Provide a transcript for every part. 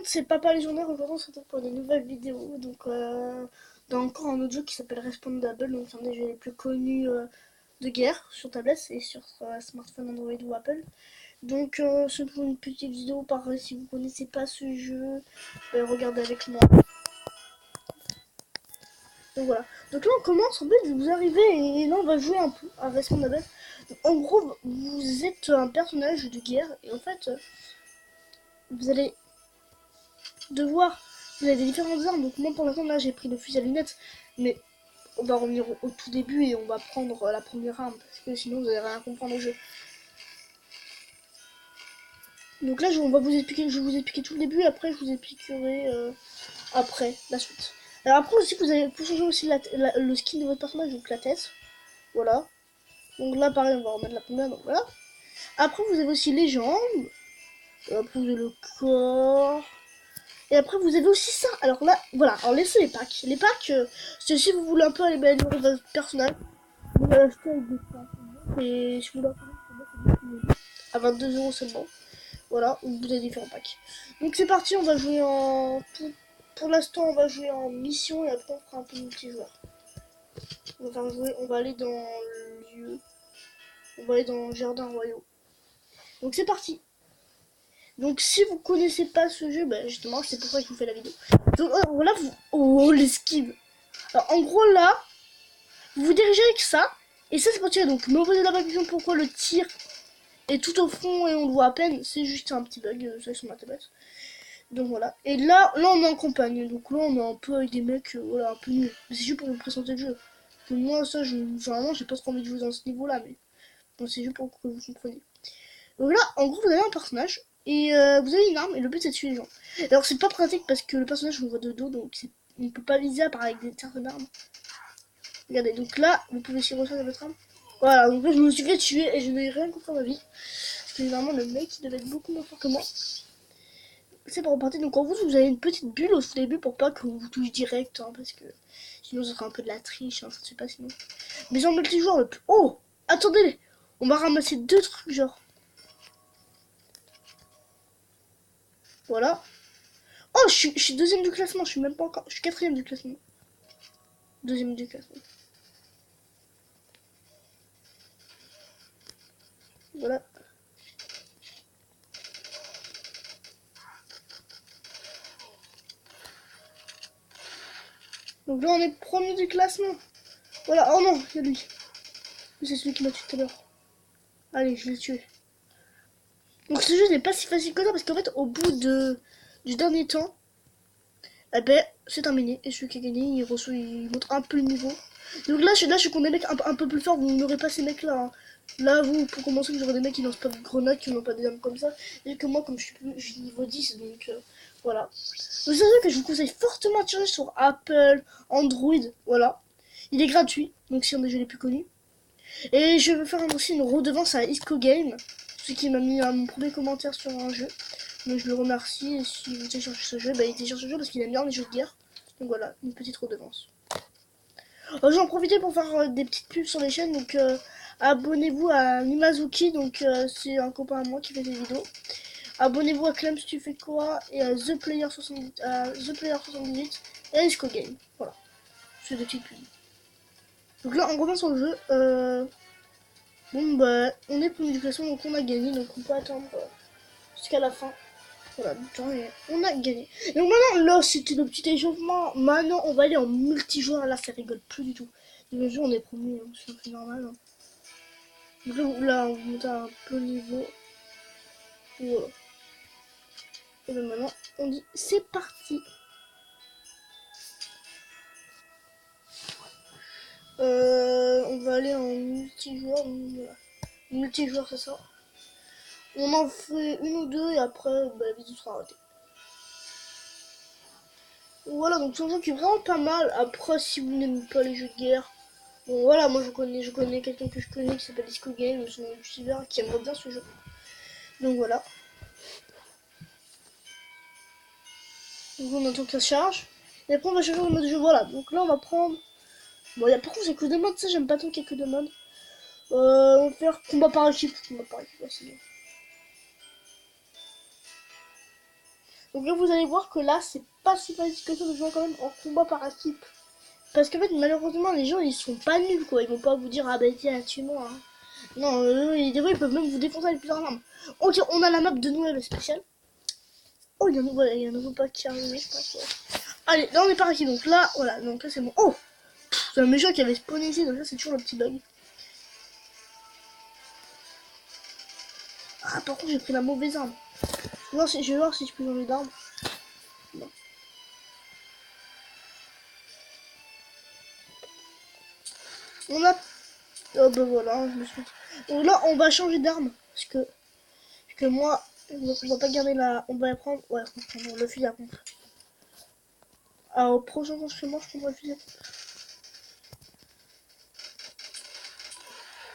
C'est Papa Légendaire. Aujourd'hui on se retrouve pour une nouvelle vidéo. Donc dans encore un autre jeu qui s'appelle Respondable. Donc c'est un des jeux les plus connus de guerre sur tablette et sur smartphone Android ou Apple. Donc c'est pour une petite vidéo. Pareil, si vous connaissez pas ce jeu, regardez avec moi. Donc voilà. Donc là on commence, en fait vous arrivez et là on va jouer un peu à Respondable. Donc, en gros vous êtes un personnage de guerre et en fait vous allez devoir. Vous avez des différentes armes, donc moi pour l'instant là j'ai pris le fusil à lunettes, mais on va revenir au tout début et on va prendre la première arme, parce que sinon vous allez rien comprendre au jeu. Donc là on va vous expliquer, je vais vous expliquer tout le début, après je vous expliquerai après la suite. Alors après aussi vous allez pour changer aussi le skin de votre personnage, donc la tête, voilà. Donc là pareil on va remettre la première, donc voilà. Après vous avez aussi les jambes, après vous avez le corps. Et après, vous avez aussi ça. Alors là, voilà. Alors, laissez les packs. Les packs, c'est si vous voulez un peu améliorer votre personnage, vous pouvez l'acheter avec des packs. Et si vous voulez à 22 € seulement. Voilà, vous avez différents packs. Donc c'est parti, on va jouer en. Pour l'instant, on va jouer en mission et après, on fera un peu de multijoueur. On va jouer, on va aller dans le lieu. On va aller dans le jardin royaux. Donc c'est parti. Donc si vous connaissez pas ce jeu, bah justement, c'est pour ça que je vous fais la vidéo. Donc voilà, vous. Oh, l'esquive. Alors, en gros, là, vous vous dirigez avec ça, et ça, c'est pour tirer. Donc, me posez la question pourquoi le tir est tout au fond et on le voit à peine. C'est juste un petit bug, ça, sur ma tablette. Donc, voilà. Et là, on est en campagne. Donc, là, on est un peu avec des mecs, voilà, un peu nuls. Mais c'est juste pour vous présenter le jeu. Donc, moi, ça, généralement, j'ai pas trop envie de jouer dans ce niveau-là, mais bon, c'est juste pour que vous compreniez. Donc, là, en gros, vous avez un personnage. Et vous avez une arme, et le but c'est de tuer les gens. Alors, c'est pas pratique parce que le personnage on le voit de dos, donc on ne peut pas viser à part avec des certaines armes. Regardez, donc là, vous pouvez aussi ressortir votre arme. Voilà, donc là, je me suis fait tuer et je n'ai rien compris à ma vie. Parce que généralement, le mec, il devait être beaucoup moins fort que moi. C'est pour repartir. Donc en vous, vous avez une petite bulle au début pour pas que vous touche direct, hein, parce que sinon, ça serait un peu de la triche, hein, ça ne se fait pas sinon. Mais en multijoueur, le plus. Oh, attendez, on va ramasser deux trucs, genre. Voilà. Oh, je suis deuxième du classement, je suis même pas encore. Je suis quatrième du classement. Deuxième du classement. Voilà. Donc là, on est premier du classement. Voilà. Oh non, il y a lui. C'est celui qui m'a tué tout à l'heure. Allez, je l'ai tué. Donc ce jeu n'est pas si facile que ça parce qu'en fait, au bout du dernier temps, eh ben, c'est terminé. Et celui qui a gagné, il montre un peu le niveau. Donc là, je suis contre des mecs un peu plus forts. Vous n'aurez pas ces mecs-là. Hein. Là, vous, pour commencer, vous aurez des mecs qui lancent pas de grenades, qui n'ont pas des armes comme ça. Et que moi, comme je suis niveau 10, donc voilà. Donc c'est un jeu que je vous conseille fortement de chercher sur Apple, Android, voilà. Il est gratuit, donc c'est un des jeux les plus connus. Et je vais faire aussi une redevance à Isco Game, celui qui m'a mis mon premier commentaire sur un jeu. Donc je le remercie, et si vous téléchargez ce jeu, bah il télécharge ce jeu parce qu'il aime bien les jeux de guerre. Donc voilà, une petite redevance. J'en profite pour faire des petites pubs sur les chaînes, donc abonnez-vous à Nimazuki, donc c'est un copain à moi qui fait des vidéos. Abonnez-vous à Clem si tu fais quoi, et à The Player 78, et à Isco Game. Voilà, c'est des petites pubs. Donc là on revient sur le jeu. Bon bah on est premier du classement donc on a gagné donc on peut attendre jusqu'à la fin. Voilà, du temps et on a gagné. Donc maintenant là c'était le petit échauffement. Maintenant on va aller en multijoueur, là ça rigole plus du tout. Le jeu on est premier, hein, c'est un peu normal. Hein. Donc là on monte un peu le niveau. Voilà. Et ben maintenant on dit c'est parti. On va aller en multijoueur. Voilà. Multijoueur c'est ça. On en fait une ou deux et après bah, la vidéo sera arrêtée. Voilà, donc c'est un jeu qui est vraiment pas mal. Après, si vous n'aimez pas les jeux de guerre, bon voilà, moi je connais quelqu'un que je connais qui s'appelle Disco Game, son youtubeur qui aimerait bien ce jeu. Donc voilà. Donc on attend que ça se charge. Et après on va changer le mode de jeu, voilà. Donc là on va prendre. Bon, par contre, c'est que de mode, ça j'aime pas trop qu'il y ait que de mode. On va faire combat par équipe. Combat par équipe, ouais, c'est bien. Donc là, vous allez voir que là, c'est pas si facile que ça de jouer quand même en combat par équipe. Parce qu'en fait, malheureusement, les gens, ils sont pas nuls, quoi. Ils vont pas vous dire, ah bah tiens, tue-moi. Hein. Non, des fois, ils peuvent même vous défoncer avec plusieurs armes. Ok, on a la map de Noël spéciale. Oh, il y a un nouveau pack qui est arrivé, je pense. Ouais. Allez, là, on est par ici. Donc là, voilà. Donc là, c'est bon. Oh, c'est un méchant qui avait spawné ici. Donc là, c'est toujours le petit bug. Ah, par contre, j'ai pris la mauvaise arme. Je vais voir si je peux changer d'arme. Non. On a... Oh, bah voilà, je me suis... Donc là, on va changer d'arme. Parce que moi, on va pas garder la... On va la prendre... Ouais, on va prendre le fusil à pompe. Alors, au prochain entraînement, je prendrai le fusil à pompe.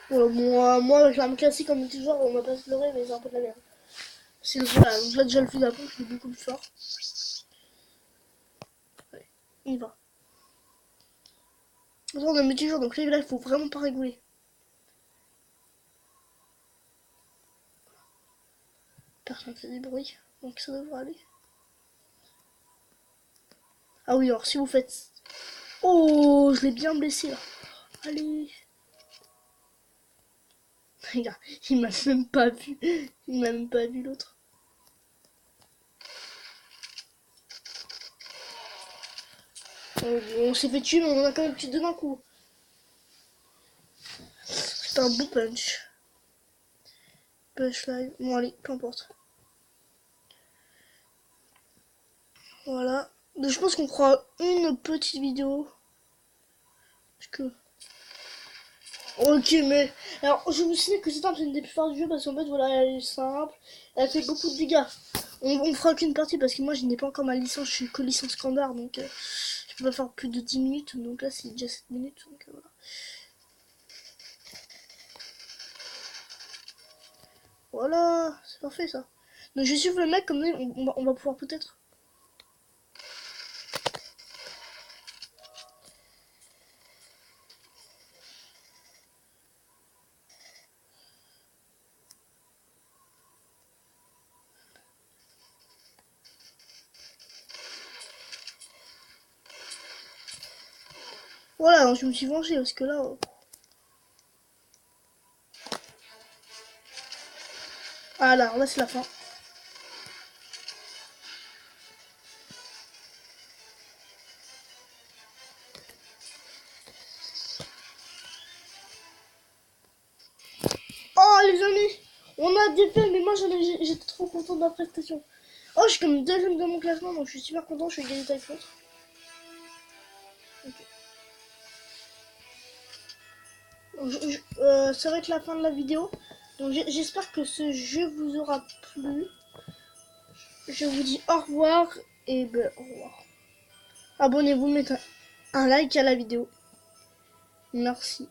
Voilà, moi, avec l'arme classique en multijoueur, on va pas se leurrer, mais c'est un peu de la merde. C'est le voilà, donc là, déjà, le fusil à pompe, il est beaucoup plus fort. Allez, on y va. Attends, on a un multijoueur, donc là, il faut vraiment pas rigoler. Personne fait du bruit, donc ça devrait aller. Ah oui, alors si vous faites... Oh, je l'ai bien blessé là. Allez. Regarde, il m'a même pas vu. Il m'a même pas vu l'autre. On s'est fait tuer, mais on en a quand même tué deux d'un coup. C'est un beau punch. Punchline. Bon, allez, peu importe. Voilà. Donc, je pense qu'on fera une petite vidéo. Parce que... Ok, mais... Alors, je vous sais que cette arme, c'est une des plus fortes du jeu, parce qu'en fait, voilà, elle est simple. Elle fait beaucoup de dégâts. On fera qu'une partie, parce que moi, je n'ai pas encore ma licence. Je suis que licence standard, donc... je peux pas faire plus de 10 minutes. Donc là, c'est déjà 7 minutes. Donc voilà. Voilà, c'est parfait, ça. Donc, je vais suivre le mec, comme ça, on va pouvoir peut-être... Voilà, donc je me suis vengé, parce que là... Ah là c'est la fin. Oh les amis, on a des faits, mais moi j'étais trop content de la prestation. Oh, je suis comme deuxième dans mon classement, donc je suis super content, je suis égalité avec l'autre. Okay. Ça va être la fin de la vidéo. Donc j'espère que ce jeu vous aura plu. Je vous dis au revoir et ben au revoir. Abonnez-vous, mettez un like à la vidéo. Merci.